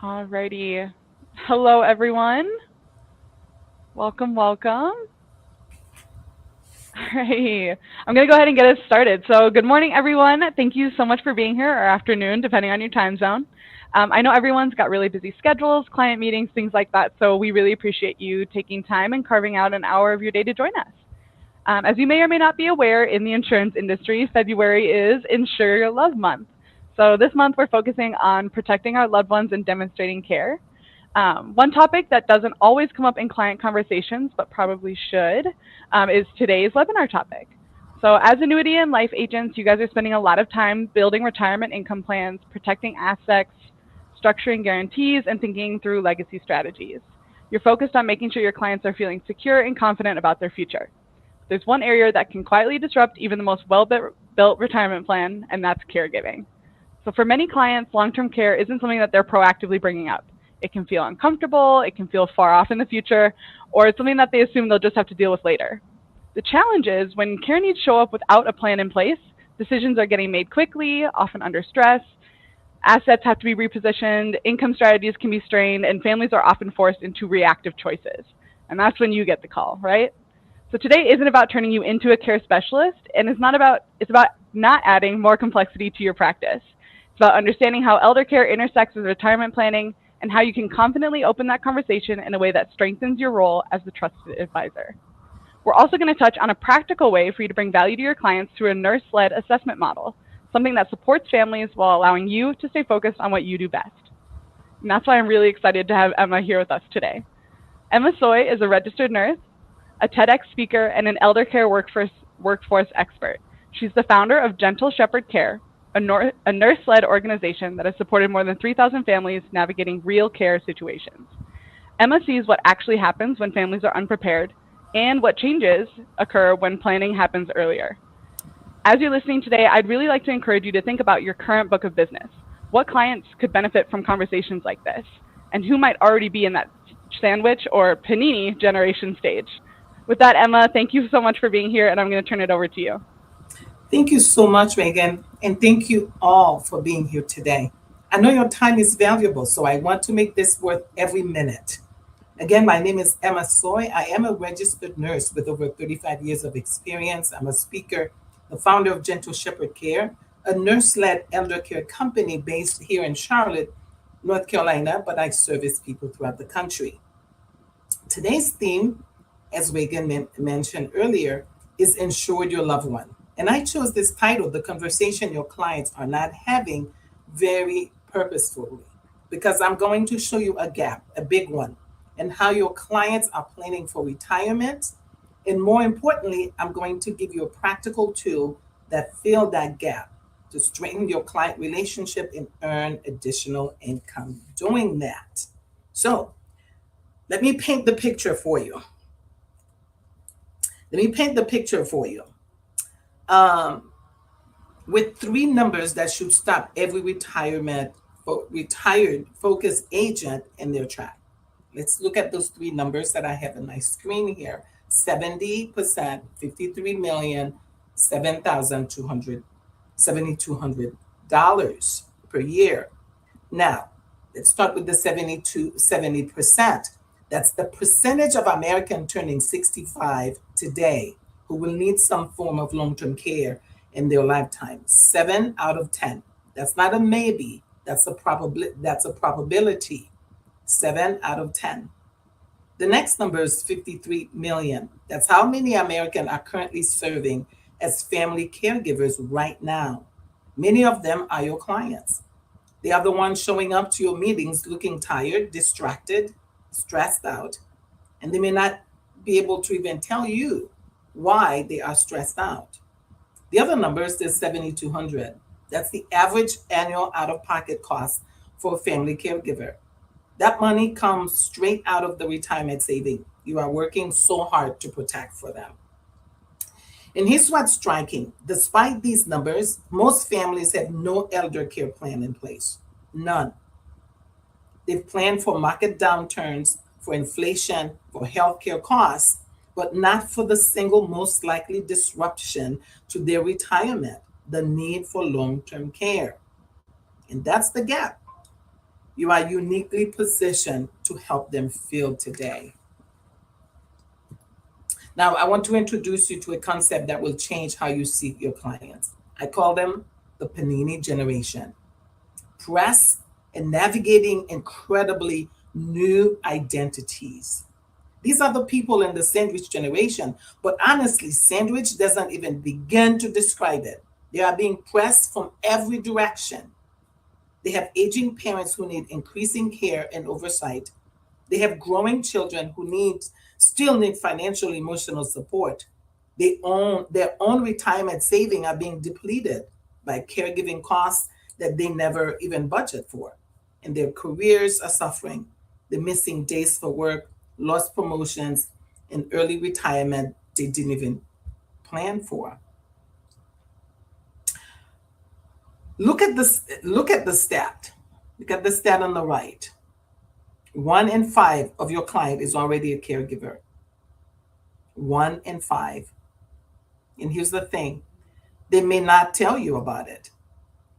Alrighty. Hello, everyone. Welcome, welcome. Alrighty. I'm going to go ahead and get us started. So, good morning, everyone. Thank you so much for being here, or afternoon, depending on your time zone. I know everyone's got really busy schedules, client meetings, things like that. So, we really appreciate you taking time and carving out an hour of your day to join us. As you may or may not be aware, in the insurance industry, February is Insure Your Love Month. So this month we're focusing on protecting our loved ones and demonstrating care. One topic that doesn't always come up in client conversations, but probably should, is today's webinar topic. So as annuity and life agents, you guys are spending a lot of time building retirement income plans, protecting assets, structuring guarantees, and thinking through legacy strategies. You're focused on making sure your clients are feeling secure and confident about their future. There's one area that can quietly disrupt even the most well-built retirement plan, and that's caregiving. So for many clients, long-term care isn't something that they're proactively bringing up. It can feel uncomfortable, it can feel far off in the future, or it's something that they assume they'll just have to deal with later. The challenge is when care needs show up without a plan in place, decisions are getting made quickly, often under stress, assets have to be repositioned, income strategies can be strained, and families are often forced into reactive choices. And that's when you get the call, right? So today isn't about turning you into a care specialist, and it's about not adding more complexity to your practice. It's about understanding how elder care intersects with retirement planning and how you can confidently open that conversation in a way that strengthens your role as the trusted advisor. We're also going to touch on a practical way for you to bring value to your clients through a nurse-led assessment model, something that supports families while allowing you to stay focused on what you do best. And that's why I'm really excited to have Emma here with us today. Emma Soy is a registered nurse, a TEDx speaker, and an elder care workforce expert. She's the founder of Gentle Sheperd Care, a nurse-led organization that has supported more than 3,000 families navigating real care situations. Emma sees what actually happens when families are unprepared and what changes occur when planning happens earlier. As you're listening today, I'd really like to encourage you to think about your current book of business. What clients could benefit from conversations like this? And who might already be in that sandwich or panini generation stage? With that, Emma, thank you so much for being here, and I'm going to turn it over to you. Thank you so much, Megan, and thank you all for being here today. I know your time is valuable, so I want to make this worth every minute. Again, my name is Emma Soy. I am a registered nurse with over 35 years of experience. I'm a speaker, the founder of Gentle Sheperd Care, a nurse-led elder care company based here in Charlotte, North Carolina, but I service people throughout the country. Today's theme, as Reagan mentioned earlier, is Insured Your Loved One. And I chose this title, The Conversation Your Clients Are Not Having, very purposefully, because I'm going to show you a gap, a big one, and how your clients are planning for retirement. And more importantly, I'm going to give you a practical tool that fill that gap to strengthen your client relationship and earn additional income doing that. So let me paint the picture for you. Let me paint the picture for you. With three numbers that should stop every retired focused agent in their track. Let's look at those three numbers that I have on my screen here. 70%, 53 million, $7,200 per year. Now, let's start with the 70%. That's the percentage of Americans turning 65 today who will need some form of long-term care in their lifetime. 7 out of 10. That's not a maybe. That's a probability. 7 out of 10. The next number is 53 million. That's how many Americans are currently serving as family caregivers right now. Many of them are your clients. They are the ones showing up to your meetings looking tired, distracted, stressed out, and they may not be able to even tell you why they are stressed out. The other number is the 7,200. That's the average annual out-of-pocket cost for a family caregiver. That money comes straight out of the retirement saving you are working so hard to protect for them. And here's what's striking. Despite these numbers, most families have no elder care plan in place. None. They've planned for market downturns, for inflation, for healthcare costs, but not for the single most likely disruption to their retirement, the need for long-term care. And that's the gap. You are uniquely positioned to help them feel today. Now, I want to introduce you to a concept that will change how you see your clients. I call them the Panini generation. Press and navigating incredibly new identities. These are the people in the sandwich generation, but honestly, sandwich doesn't even begin to describe it. They are being pressed from every direction. They have aging parents who need increasing care and oversight. They have growing children who still need financial emotional support. Their own retirement savings are being depleted by caregiving costs that they never even budget for. And their careers are suffering. They're missing days for work, lost promotions, and early retirement they didn't even plan for. Look at the stat. Look at the stat on the right. 1 in 5 of your client is already a caregiver. 1 in 5. And here's the thing, they may not tell you about it.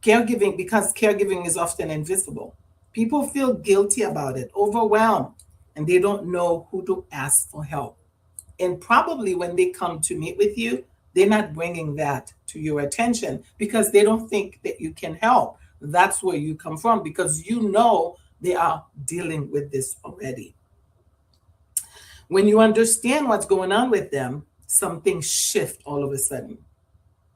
Caregiving, because caregiving is often invisible. People feel guilty about it, overwhelmed, and they don't know who to ask for help. And probably when they come to meet with you, they're not bringing that to your attention because they don't think that you can help. That's where you come from because you know they are dealing with this already. When you understand what's going on with them, something shifts all of a sudden.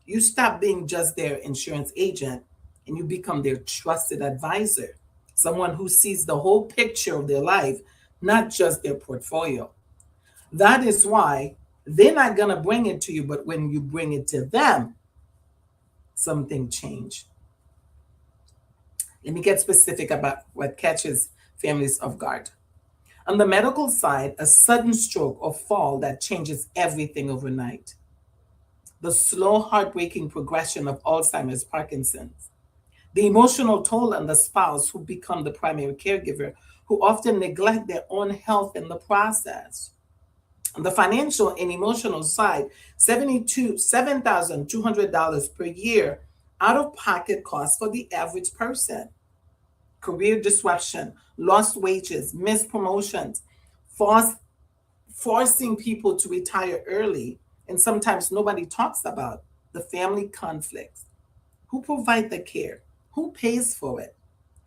You stop being just their insurance agent and you become their trusted advisor, someone who sees the whole picture of their life, not just their portfolio. That is why they're not going to bring it to you, but when you bring it to them, something changes. Let me get specific about what catches families off guard. On the medical side, a sudden stroke or fall that changes everything overnight. The slow, heartbreaking progression of Alzheimer's, Parkinson's. The emotional toll on the spouse who become the primary caregiver, who often neglect their own health in the process. On the financial and emotional side, $7,200 per year out of pocket costs for the average person. Career disruption, lost wages, missed promotions, forcing people to retire early, and sometimes nobody talks about the family conflicts. Who provides the care? Who pays for it?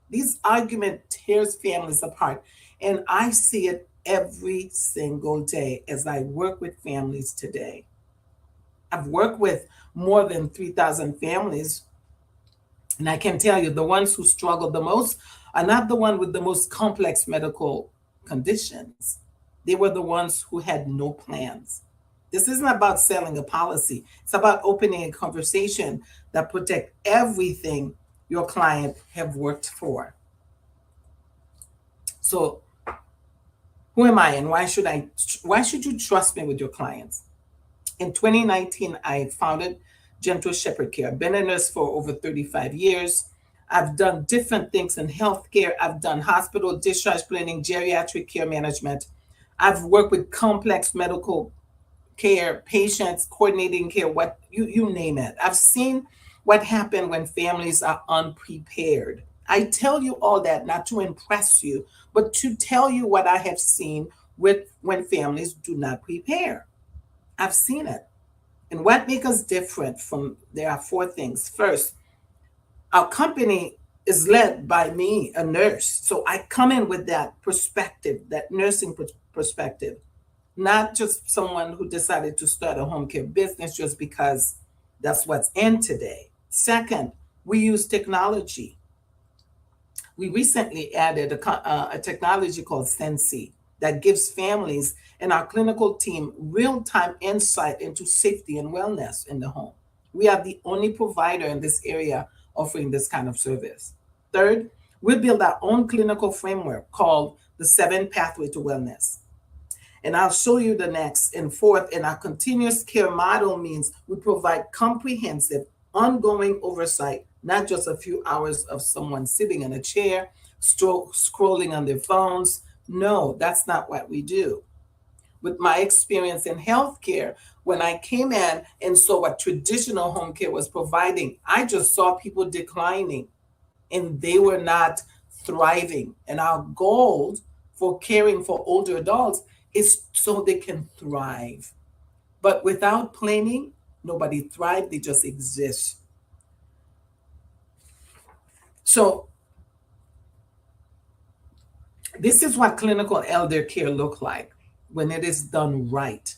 These arguments tears families apart, and I see it every single day as I work with families today. I've worked with more than 3,000 families, and I can tell you the ones who struggle the most are not the one with the most complex medical conditions. They were the ones who had no plans. This isn't about selling a policy. It's about opening a conversation that protect everything your client have worked for. So who am I and why should you trust me with your clients? In 2019, I founded Gentle Sheperd Care. I've been a nurse for over 35 years. I've done different things in healthcare. I've done hospital discharge planning, geriatric care management. I've worked with complex medical care, patients, coordinating care, what you name it. I've seen what happened when families are unprepared. I tell you all that not to impress you, but to tell you what I have seen with when families do not prepare. I've seen it. And what makes us different from there are 4 things. First, our company is led by me, a nurse. So I come in with that perspective, that nursing perspective, not just someone who decided to start a home care business just because that's what's in today. Second, we use technology. We recently added a technology called Sensi that gives families and our clinical team real-time insight into safety and wellness in the home. We are the only provider in this area offering this kind of service. Third, we build our own clinical framework called the 7 Pathway to Wellness. And I'll show you the next. And fourth, in our continuous care model means we provide comprehensive, ongoing oversight, not just a few hours of someone sitting in a chair, scrolling on their phones. No, that's not what we do. With my experience in healthcare, when I came in and saw what traditional home care was providing, I just saw people declining and they were not thriving. And our goal for caring for older adults is so they can thrive. But without planning, nobody thrives, they just exist. So this is what clinical elder care look like when it is done right.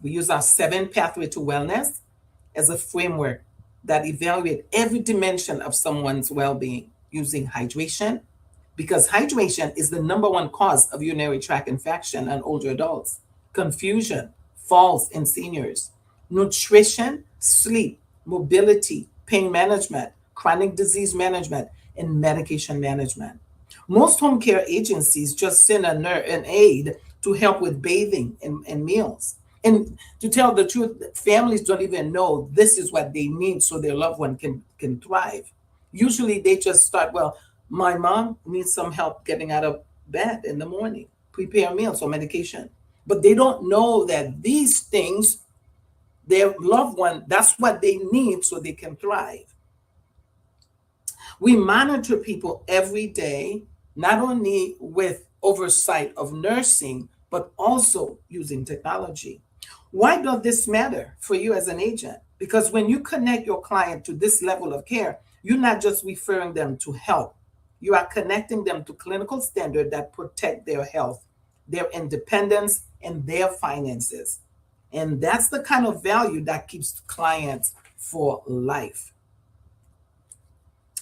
We use our 7 pathway to wellness as a framework that evaluate every dimension of someone's well-being using hydration, because hydration is the number one cause of urinary tract infection in older adults, confusion, falls in seniors, nutrition, sleep, mobility, pain management, chronic disease management, and medication management. Most home care agencies just send an aide to help with bathing and meals. And to tell the truth, families don't even know this is what they need so their loved one can thrive. Usually they just start, well, my mom needs some help getting out of bed in the morning, prepare meals or medication. But they don't know that these things, their loved one, that's what they need so they can thrive. We monitor people every day, not only with oversight of nursing, but also using technology. Why does this matter for you as an agent? Because when you connect your client to this level of care, you're not just referring them to help. You are connecting them to clinical standards that protect their health, their independence, and their finances. And that's the kind of value that keeps clients for life.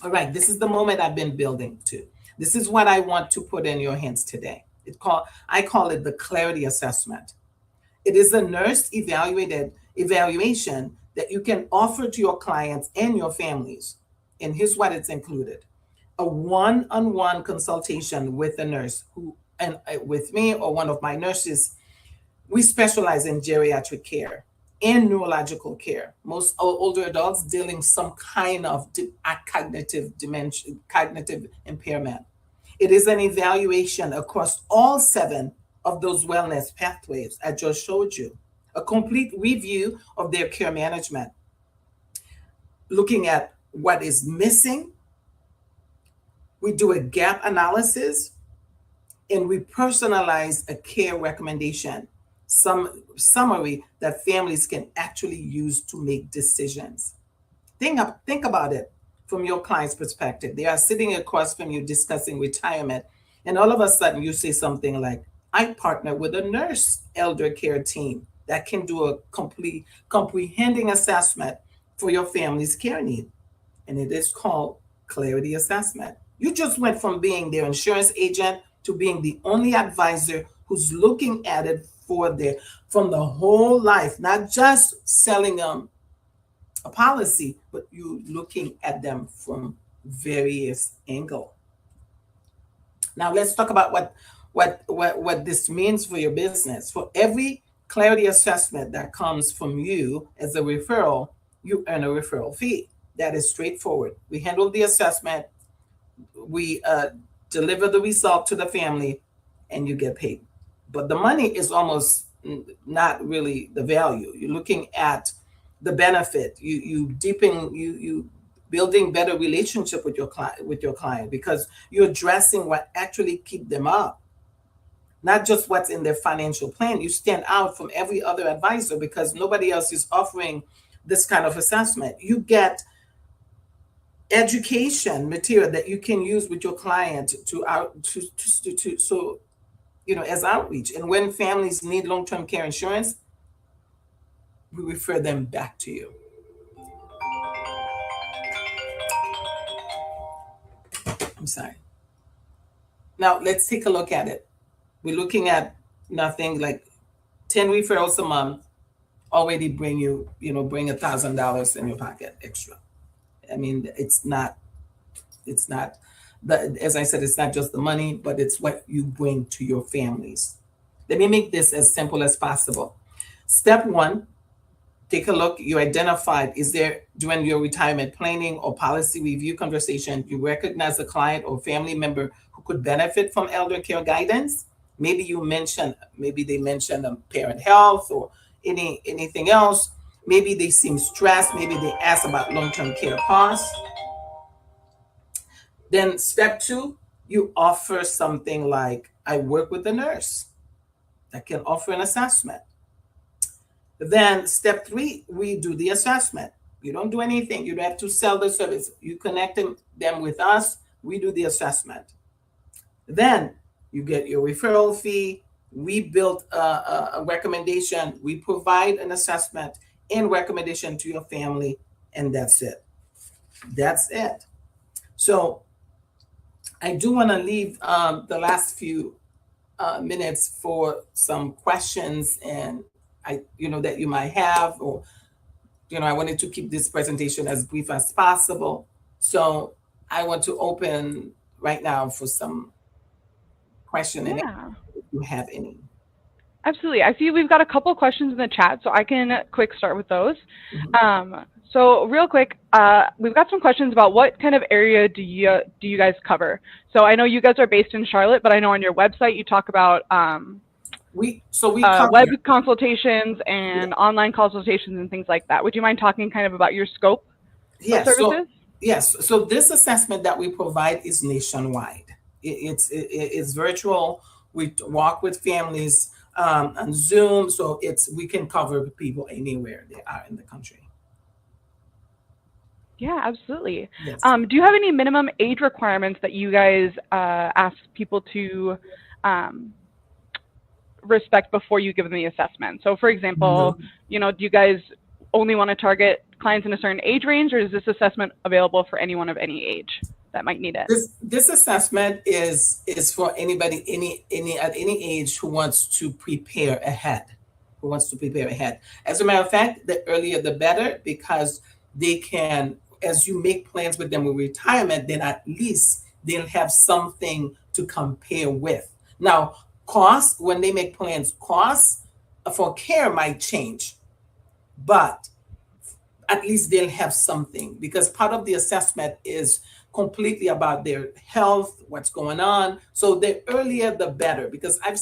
All right, this is the moment I've been building to. This is what I want to put in your hands today. I call it the clarity assessment. It is a nurse evaluation that you can offer to your clients and your families. And here's what it's included: a one-on-one consultation with a nurse and with me or one of my nurses. We specialize in geriatric care and neurological care. Most older adults dealing some kind of cognitive dementia, cognitive impairment. It is an evaluation across all 7 of those wellness pathways I just showed you. A complete review of their care management, looking at what is missing. We do a gap analysis and we personalize a care recommendation, some summary that families can actually use to make decisions. Think about it from your client's perspective. They are sitting across from you discussing retirement, and all of a sudden you say something like, I partner with a nurse elder care team that can do a complete comprehending assessment for your family's care need. And it is called clarity assessment. You just went from being their insurance agent to being the only advisor who's looking at it from the whole life, not just selling them a policy, but you looking at them from various angles. Now let's talk about what this means for your business. For every clarity assessment that comes from you as a referral, you earn a referral fee. That is straightforward. We handle the assessment, we deliver the result to the family, and you get paid. But the money is almost not really the value. You're looking at the benefit. You building better relationship with your client because you're addressing what actually keep them up, not just what's in their financial plan. You stand out from every other advisor because nobody else is offering this kind of assessment. You get education material that you can use with your client as outreach. And when families need long-term care insurance, we refer them back to you. I'm sorry. Now let's take a look at it. We're looking at nothing like 10 referrals a month already bring $1,000 in your pocket extra. I mean, it's not as I said, it's not just the money, but it's what you bring to your families. Let me make this as simple as possible. Step 1, take a look. You identified, during your retirement planning or policy review conversation, you recognize a client or family member who could benefit from elder care guidance. Maybe they mentioned parent health or anything else. Maybe they seem stressed. Maybe they ask about long-term care costs. Then step 2, You offer something like, I work with a nurse that can offer an assessment. Then step three, we do the assessment. You don't do anything. You don't have to sell the service. You connect them with us. We do the assessment. Then you get your referral fee. We build a recommendation. We provide an assessment and recommendation to your family, and that's it. That's it. So I do want to leave the last few minutes for some questions, and that you might have, or I wanted to keep this presentation as brief as possible. So I want to open right now for some question and Yeah, answer if you have any. absolutely. I see we've got a couple questions in the chat, so I can quick start with those. Mhm. So real quick, we've got some questions about what kind of area do you guys cover? So I know you guys are based in Charlotte, but I know on your website you talk about We cover. web consultations Yeah, and online consultations and things like that. Would you mind talking kind of about your scope of yes. So services? yes. So this assessment that we provide is nationwide. It's virtual. We walk with families on Zoom, so we can cover people anywhere they are in the country. Yeah, absolutely. Yes. Do you have any minimum age requirements that you guys ask people to um, respect before you give them the assessment? So, for example, No. do you guys only want to target clients in a certain age range, or is this assessment available for anyone of any age that might need it? This assessment is for anybody any at any age who wants to prepare ahead. Who wants to prepare ahead. As a matter of fact, the earlier the better, because they can, as you make plans with them with retirement, then at least they'll have something to compare with. Now, costs, when they make plans, costs for care might change, but at least they'll have something, because part of the assessment is completely about their health, what's going on. So the earlier the better, because I've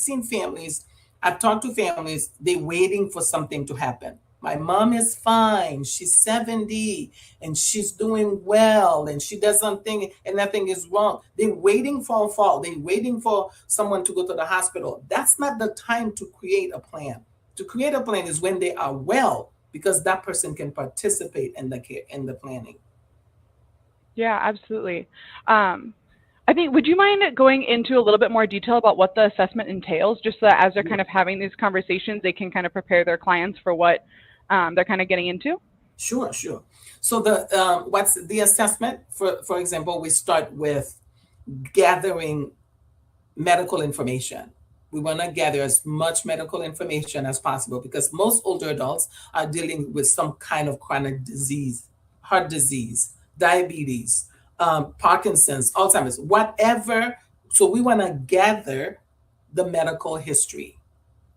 talked to families, they're waiting for something to happen. My mom is fine, she's 70 and she's doing well and she does something and nothing is wrong. They're waiting for a fall, they're waiting for someone to go to the hospital. That's not the time to create a plan. To create a plan is when they are well, because that person can participate in the care, in the planning. Yeah, absolutely. I think, would you mind going into a little bit more detail about what the assessment entails, just so that as they're kind of having these conversations, they can kind of prepare their clients for what they're kind of getting into? Sure, sure. So what's the assessment? For example, we start with gathering medical information. We want to gather as much medical information as possible, because most older adults are dealing with some kind of chronic disease, heart disease, diabetes, Parkinson's, Alzheimer's, whatever. So we want to gather the medical history.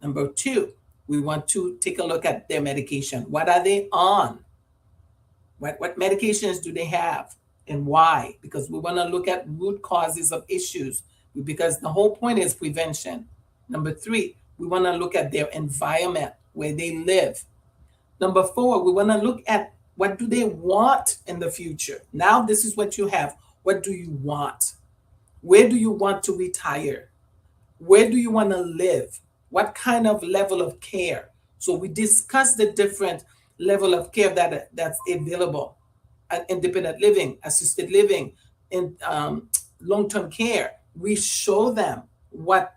Number two, we want to take a look at their medication. What are they on? What medications do they have and why? Because we want to look at root causes of issues, because the whole point is prevention. Number three, we want to look at their environment where they live. Number four, we want to look at what do they want in the future. Now this is what you have. What do you want? Where do you want to retire? Where do you want to live? What kind of level of care? So we discuss the different level of care that's available: independent living, assisted living, and long-term care. We show them what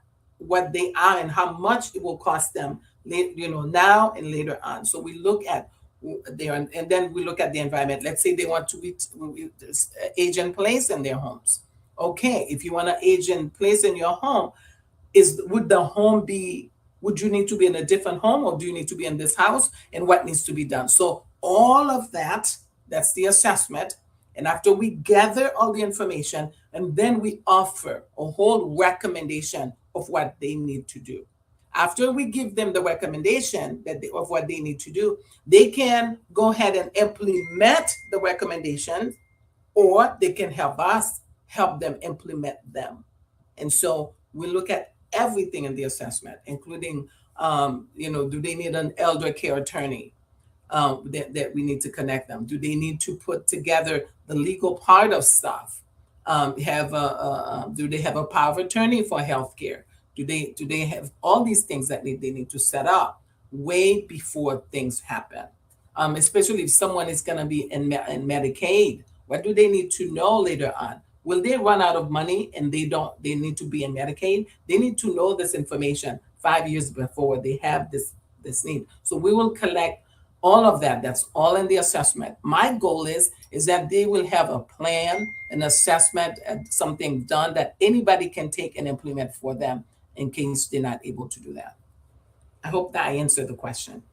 they are and how much it will cost them, now and later on. So we look at there, and then we look at the environment. Let's say they want to age in place in their homes. Okay, if you want to age in place in your home, would you need to be in a different home, or do you need to be in this house, and what needs to be done? So all of that's the assessment. And after we gather all the information, and then we offer a whole recommendation of what they need to do. After we give them the recommendation of what they need to do, they can go ahead and implement the recommendation, or they can help us help them implement them. And so we look at everything in the assessment, including, do they need an elder care attorney? That we need to connect them. Do they need to put together the legal part of stuff? Have do they have a power of attorney for healthcare? Do they have all these things that they need to set up way before things happen? Especially if someone is going to be in Medicaid, what do they need to know later on? Will they run out of money and they need to be in Medicaid? They need to know this information 5 years before they have this need. So we will collect all of that. That's all in the assessment. My goal is that they will have a plan, an assessment, and something done that anybody can take and implement for them in case they're not able to do that. I hope that I answered the question.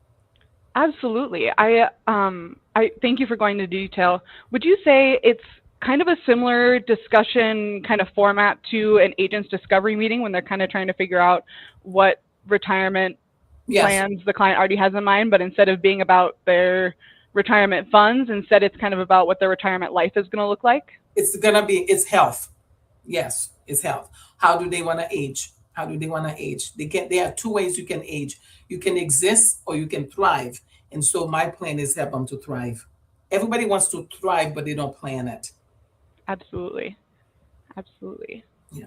Absolutely. I thank you for going into detail. Would you say it's kind of a similar discussion kind of format to an agent's discovery meeting when they're kind of trying to figure out what retirement Yes, plans the client already has in mind, but instead of being about their retirement funds, instead it's kind of about what their retirement life is going to look like? it's health. Yes, it's health. How do they want to age? How do they want to age? They have two ways you can age. You can exist or you can thrive. And so my plan is help them to thrive. Everybody wants to thrive, but they don't plan it. Absolutely. Absolutely. Yeah.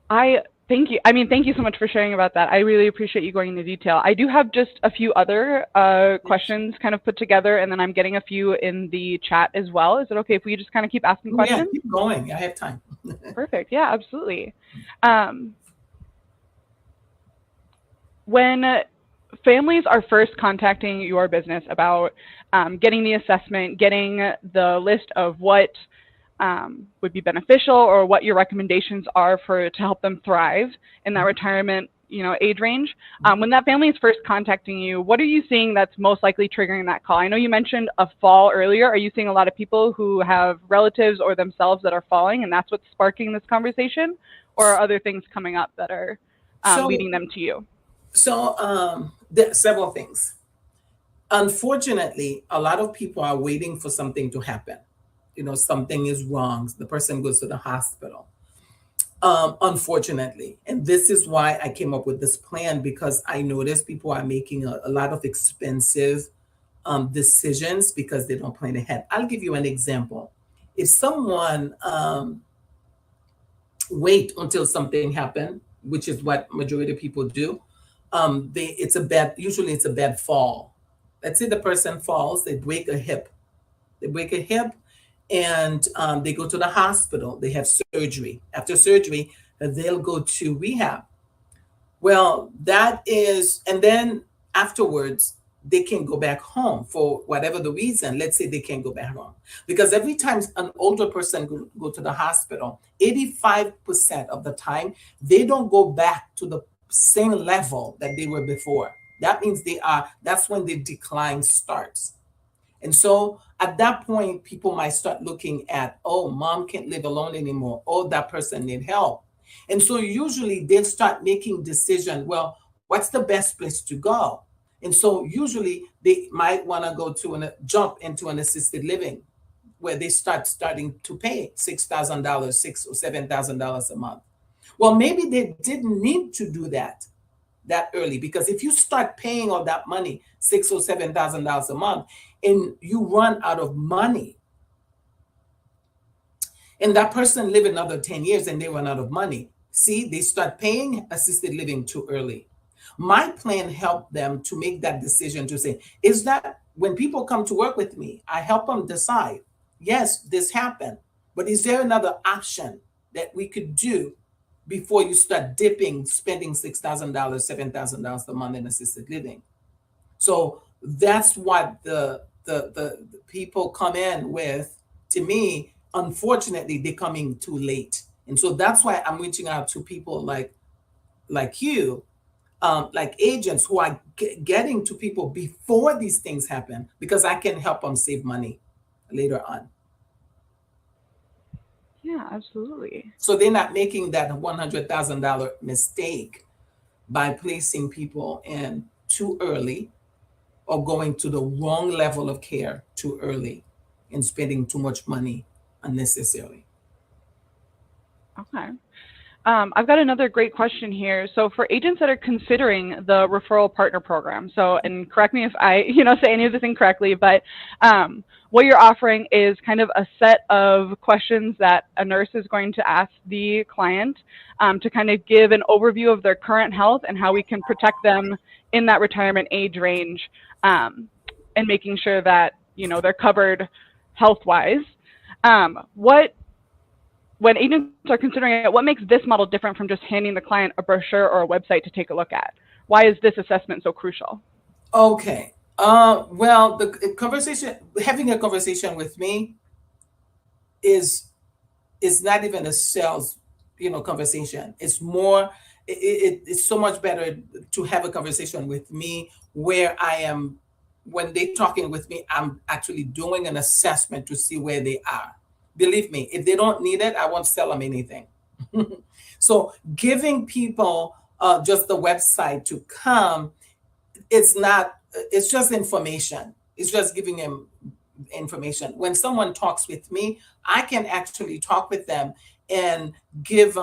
I thank you. I mean, thank you so much for sharing about that. I really appreciate you going into detail. I do have just a few other Yes. questions kind of put together, and then I'm getting a few in the chat as well. Is it okay if we just kind of keep asking Oh, yeah, questions? keep going. I have time. Perfect. Yeah, absolutely. Um, when families are first contacting your business about getting the assessment, getting the list of what would be beneficial or what your recommendations are for to help them thrive in that retirement, age range. When that family is first contacting you, what are you seeing that's most likely triggering that call? I know you mentioned a fall earlier. Are you seeing a lot of people who have relatives or themselves that are falling, and that's what's sparking this conversation, or are other things coming up that are So, leading them to you? there are several things. Unfortunately, a lot of people are waiting for something to happen. Something is wrong. The person goes to the hospital. Unfortunately, and this is why I came up with this plan because I noticed people are making a lot of expensive decisions because they don't plan ahead. I'll give you an example. If someone wait until something happens, which is what majority of people do, usually it's a bad fall. Let's say the person falls, they break a hip. They break a hip and they go to the hospital. They have surgery. After surgery, they'll go to rehab. Well, and then afterwards, they can go back home for whatever the reason. Let's say they can't go back home. Because every time an older person go to the hospital, 85% of the time, they don't go back to the same level that they were before. That means that's when the decline starts. And so at that point, people might start looking at, oh, mom can't live alone anymore. Oh, that person need help. And so usually they'll start making decisions. Well, what's the best place to go? And so usually they might want to go to jump into an assisted living where they starting to pay $6,000, $6,000 or $7,000 a month. Well, maybe they didn't need to do that early because if you start paying all that money, $6,000 or $7,000 a month, and you run out of money, and that person live another 10 years and they run out of money. See, they start paying assisted living too early. My plan helped them to make that decision to say, is that when people come to work with me, I help them decide, yes, this happened, but is there another option that we could do before you start spending $6,000, $7,000 a month in assisted living? So that's what the people come in with. To me, unfortunately, they're coming too late, and so that's why I'm reaching out to people like you, like agents who are getting to people before these things happen because I can help them save money later on. Yeah, absolutely. So they're not making that $100,000 mistake by placing people in too early or going to the wrong level of care too early and spending too much money unnecessarily. Okay. I've got another great question here. So for agents that are considering the referral partner program, so, and correct me if I, say any of this incorrectly, but what you're offering is kind of a set of questions that a nurse is going to ask the client to kind of give an overview of their current health and how we can protect them in that retirement age range, and making sure that, they're covered health-wise. What When agents are considering it, what makes this model different from just handing the client a brochure or a website to take a look at? Why is this assessment so crucial? Okay. Well, the conversation, having a conversation with me is not even a sales, conversation. It's more, it's so much better to have a conversation with me where I am, when they're talking with me, I'm actually doing an assessment to see where they are. Believe me, if they don't need it, I won't sell them anything. So giving people just the website to come, it's not, it's just information. It's just giving them information. When someone talks with me, I can actually talk with them and give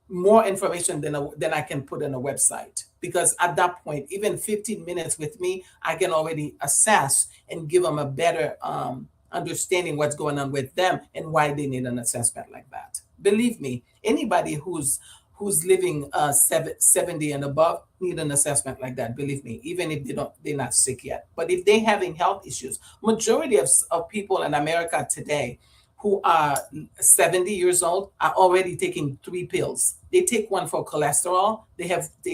more information than I can put on a website. Because at that point, even 15 minutes with me, I can already assess and give them a better understanding what's going on with them and why they need an assessment like that. Believe me, anybody who's living 70 and above need an assessment like that. Believe me, even if they're not sick yet. But if they're having health issues, majority of people in America today who are 70 years old are already taking 3 pills. They take one for cholesterol, they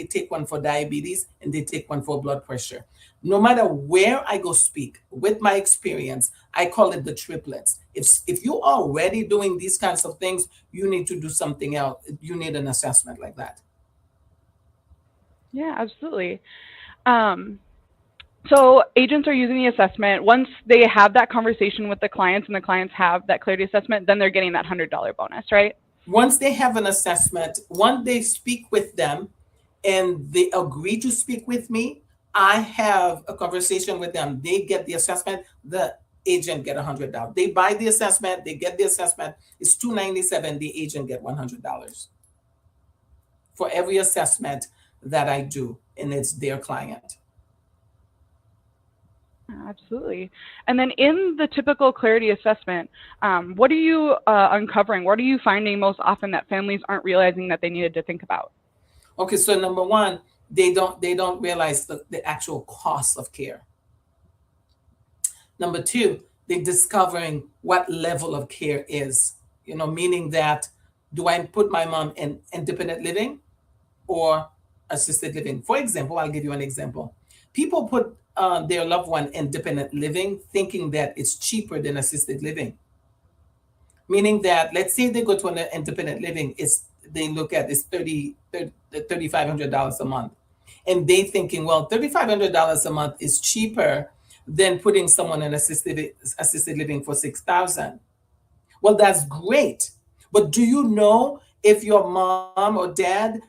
take one for diabetes, and they take one for blood pressure. No matter where I go speak, with my experience, I call it the triplets. If you're already doing these kinds of things, you need to do something else. You need an assessment like that. Yeah, absolutely. Um, so agents are using the assessment. Once they have that conversation with the clients and the clients have that clarity assessment, then they're getting that $100 bonus, right? Once they have an assessment, once they speak with them and they agree to speak with me, I have a conversation with them. They get the assessment, the agent get $100. They buy the assessment, they get the assessment. It's $297. The agent get $100 for every assessment that I do, and it's their client. Absolutely. And then in the typical clarity assessment, what are you uncovering? What are you finding most often that families aren't realizing that they needed to think about? Okay, so number one, they don't realize the actual cost of care. Number two, they're discovering what level of care is, meaning that do I put my mom in independent living or assisted living? For example, I'll give you an example. People put their loved one in independent living thinking that it's cheaper than assisted living. Meaning that, let's say they go to an independent living, they look at it's $3,500 a month. And they thinking, well, $3,500 a month is cheaper than putting someone in assisted living for 6,000. Well, that's great. But do you know if your mom or dad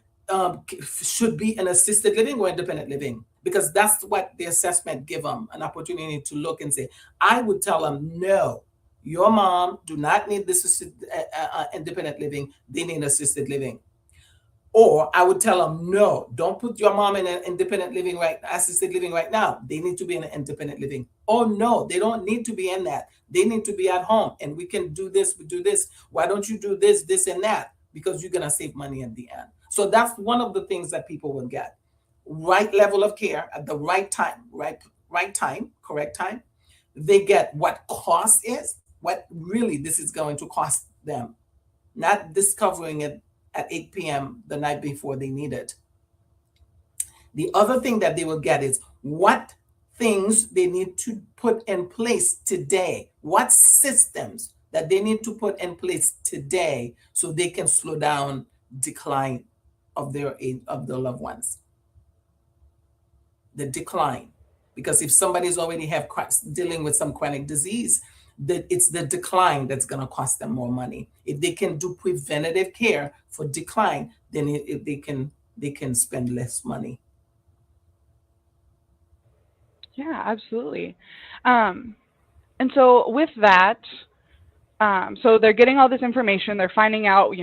should be in assisted living or independent living? Because that's what the assessment give them, an opportunity to look and say. I would tell them, no, your mom do not need this independent living. They need assisted living. Or I would tell them, no, don't put your mom in an independent living assisted living right now. They need to be in an independent living. Oh no, they don't need to be in that. They need to be at home, and we can do this, we do this. Why don't you do this, this, and that? Because you're gonna save money at the end. So that's one of the things that people will get. Right level of care at the right time, right time, correct time. They get what cost is, what really this is going to cost them, not discovering it at 8 p.m. the night before they need it. The other thing that they will get is what things they need to put in place today, what systems that they need to put in place today so they can slow down decline of their loved ones. The decline. Because if somebody's already dealing with some chronic disease, that it's the decline that's going to cost them more money. If they can do preventative care for decline, then they can spend less money. Yeah, absolutely. And so with that, So they're getting all this information. They're finding out,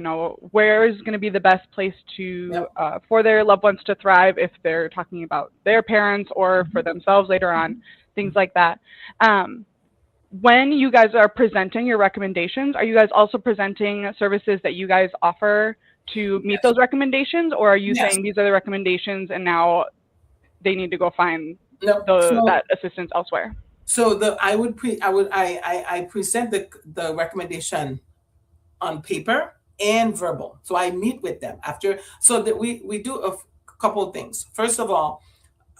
where is going to be the best place to Yep. for their loved ones to thrive if they're talking about their parents or for themselves later on, things like that. Um, when you guys are presenting your recommendations, are you guys also presenting services that you guys offer to meet Yes. those recommendations, or are you Yes. saying these are the recommendations and now they need to go find No. that assistance elsewhere? So I present the recommendation on paper and verbal. So I meet with them after, so that we do a couple of things. First of all,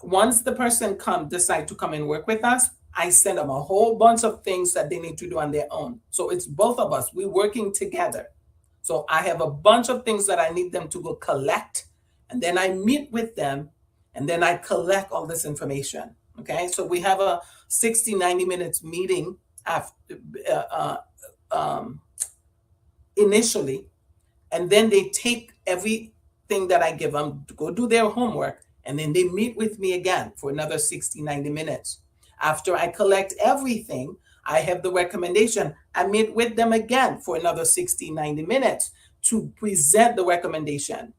once the person decide to come and work with us, I send them a whole bunch of things that they need to do on their own. So it's both of us, we working together. So I have a bunch of things that I need them to go collect, and then I meet with them, and then I collect all this information. Okay, so we have a 60-90 minutes meeting after initially, and then they take everything that I give them to go do their homework, and then they meet with me again for another 60-90 minutes. After I collect everything, I have the recommendation. I meet with them again for another 60-90 minutes to present the recommendation.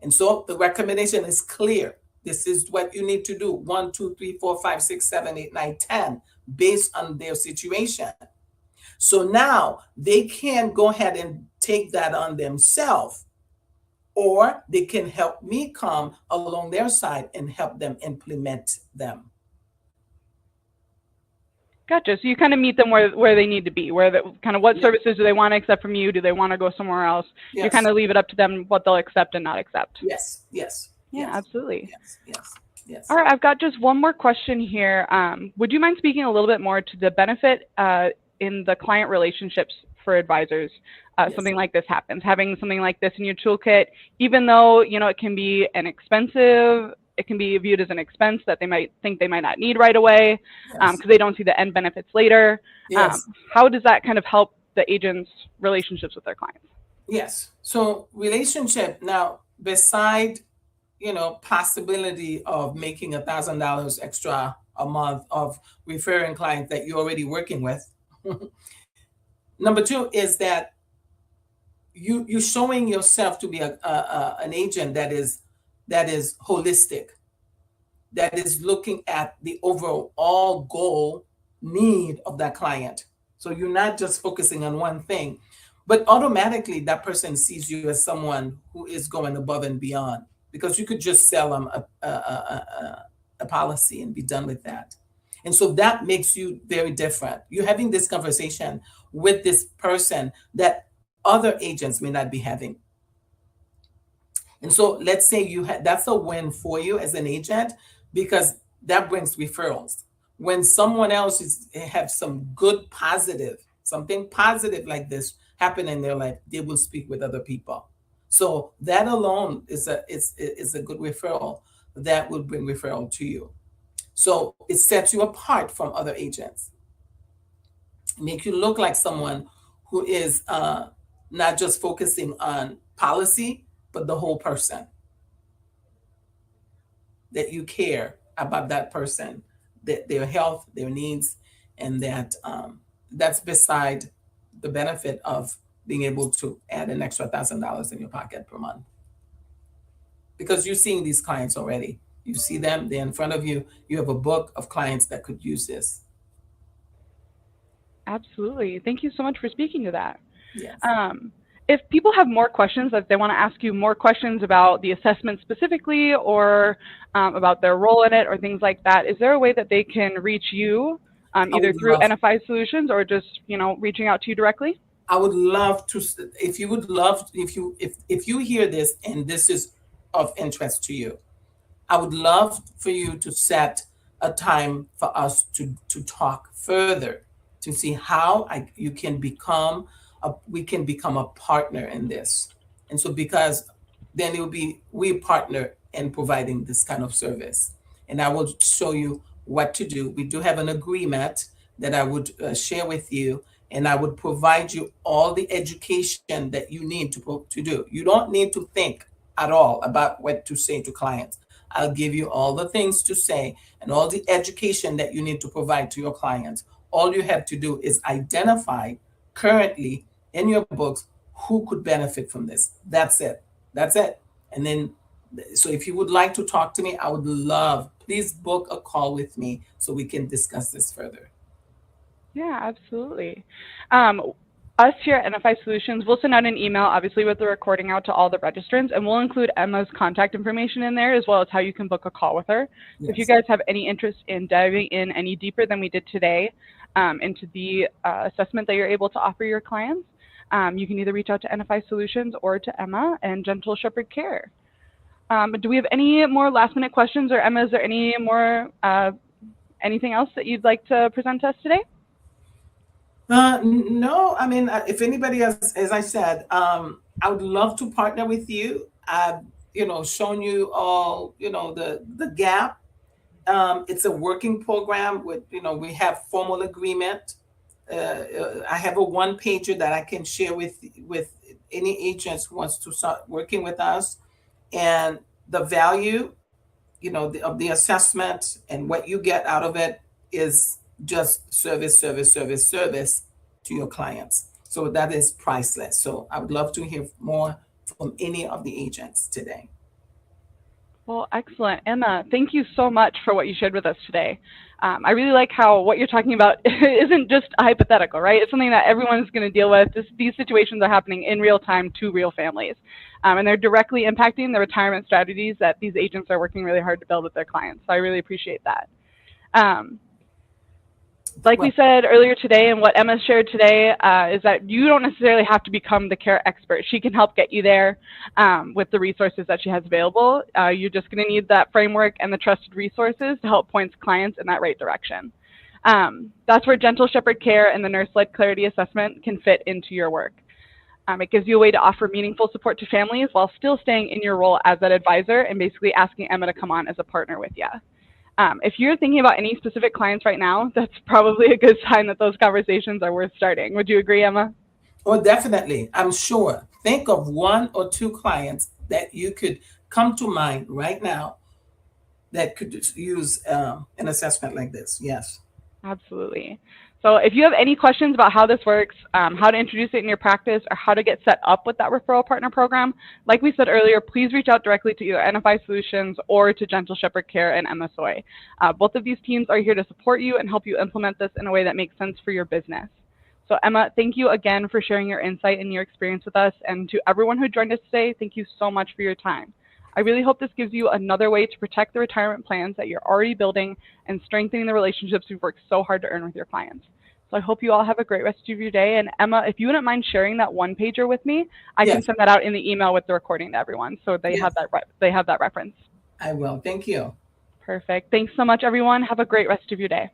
And so the recommendation is clear. This is what you need to do. 1, 2, 3, 4, 5, 6, 7, 8, 9, 10, based on their situation. So now they can go ahead and take that on themselves, or they can help me come along their side and help them implement them. Gotcha. So you kind of meet them where they need to be, kind of what Yep. services do they want to accept from you? Do they want to go somewhere else? You Yes. kind of leave it up to them what they'll accept and not accept. Yes. Yes. Yeah, Yes. absolutely. Yes. Yes. Yes. All right, I've got just one more question here. Would you mind speaking a little bit more to the benefit in the client relationships for advisors? Yes. Something like this happens, having something like this in your toolkit, even though it can be it can be viewed as an expense that they might think they might not need right away because Yes. they don't see the end benefits later. Yes. How does that kind of help the agent's relationships with their clients? Yes. So relationship now, beside possibility of making $1,000 extra a month of referring clients that you're already working with. Number two is that you showing yourself to be an agent that is holistic, that is looking at the overall goal need of that client. So you're not just focusing on one thing, but automatically that person sees you as someone who is going above and beyond, because you could just sell them a policy and be done with that. And so that makes you very different. You're having this conversation with this person that other agents may not be having. And so let's say that's a win for you as an agent, because that brings referrals. When someone else have some good something positive like this happen in their life, they will speak with other people. So that alone is a good referral that will bring referral to you. So it sets you apart from other agents, make you look like someone who is not just focusing on policy, but the whole person. That you care about that person, their health, their needs, and that's beside the benefit of being able to add an extra $1,000 in your pocket per month. Because you're seeing these clients already. You see them, they're in front of you. You have a book of clients that could use this. Absolutely. Thank you so much for speaking to that. Yes. If people have more questions, if they want to ask you more questions about the assessment specifically, or about their role in it, or things like that, is there a way that they can reach you, either through NFI Solutions or just reaching out to you directly? I would love to. If you hear this and this is of interest to you, I would love for you to set a time for us to talk further, to see how we can become a partner in this. And so, because then we partner in providing this kind of service. And I will show you what to do. We do have an agreement that I would share with you, and I would provide you all the education that you need to do. You don't need to think at all about what to say to clients. I'll give you all the things to say and all the education that you need to provide to your clients. All you have to do is identify currently in your books who could benefit from this. That's it. That's it. And then, so if you would like to talk to me, I would love, please book a call with me so we can discuss this further. Yeah, absolutely. Um, us here at NFI Solutions, we'll send out an email, obviously, with the recording out to all the registrants, and we'll include Emma's contact information in there, as well as how you can book a call with her. So if you Yes. guys have any interest in diving in any deeper than we did today into the assessment that you're able to offer your clients, you can either reach out to NFI Solutions or to Emma and Gentle Sheperd Care. Do we have any more last minute questions, or Emma, is there any more anything else that you'd like to present to us today? No, I mean, if anybody else, as I said, I would love to partner with you. I've, shown you all, the gap. It's a working program with, we have formal agreement. I have a one pager that I can share with any agents who wants to start working with us, and the value, of the assessment and what you get out of it is just service, service, service, service to your clients. So that is priceless. So I would love to hear more from any of the agents today. Well, excellent. Emma, thank you so much for what you shared with us today. I really like how what you're talking about isn't just a hypothetical, right? It's something that everyone's going to deal with. These situations are happening in real time to real families, and they're directly impacting the retirement strategies that these agents are working really hard to build with their clients. So I really appreciate that. Like we said earlier today, and what Emma shared today, is that you don't necessarily have to become the care expert. She can help get you there with the resources that she has available. You're just going to need that framework and the trusted resources to help point clients in that right direction. That's where Gentle Sheperd Care and the Nurse-Led Clarity Assessment can fit into your work. It gives you a way to offer meaningful support to families while still staying in your role as that advisor and basically asking Emma to come on as a partner with you. If you're thinking about any specific clients right now, that's probably a good sign that those conversations are worth starting. Would you agree, Emma? Oh, definitely. I'm sure. Think of one or two clients that you could come to mind right now that could use an assessment like this. Yes. Absolutely. So if you have any questions about how this works, how to introduce it in your practice, or how to get set up with that referral partner program, like we said earlier, please reach out directly to either NFI Solutions or to Gentle Sheperd Care and Emma Soy. Both of these teams are here to support you and help you implement this in a way that makes sense for your business. So Emma, thank you again for sharing your insight and your experience with us. And to everyone who joined us today, thank you so much for your time. I really hope this gives you another way to protect the retirement plans that you're already building and strengthening the relationships you've worked so hard to earn with your clients. So I hope you all have a great rest of your day. And Emma, if you wouldn't mind sharing that one pager with me, I can Yes. send that out in the email with the recording to everyone, so they Yes. have that reference. I will. Thank you. Perfect. Thanks so much, everyone. Have a great rest of your day.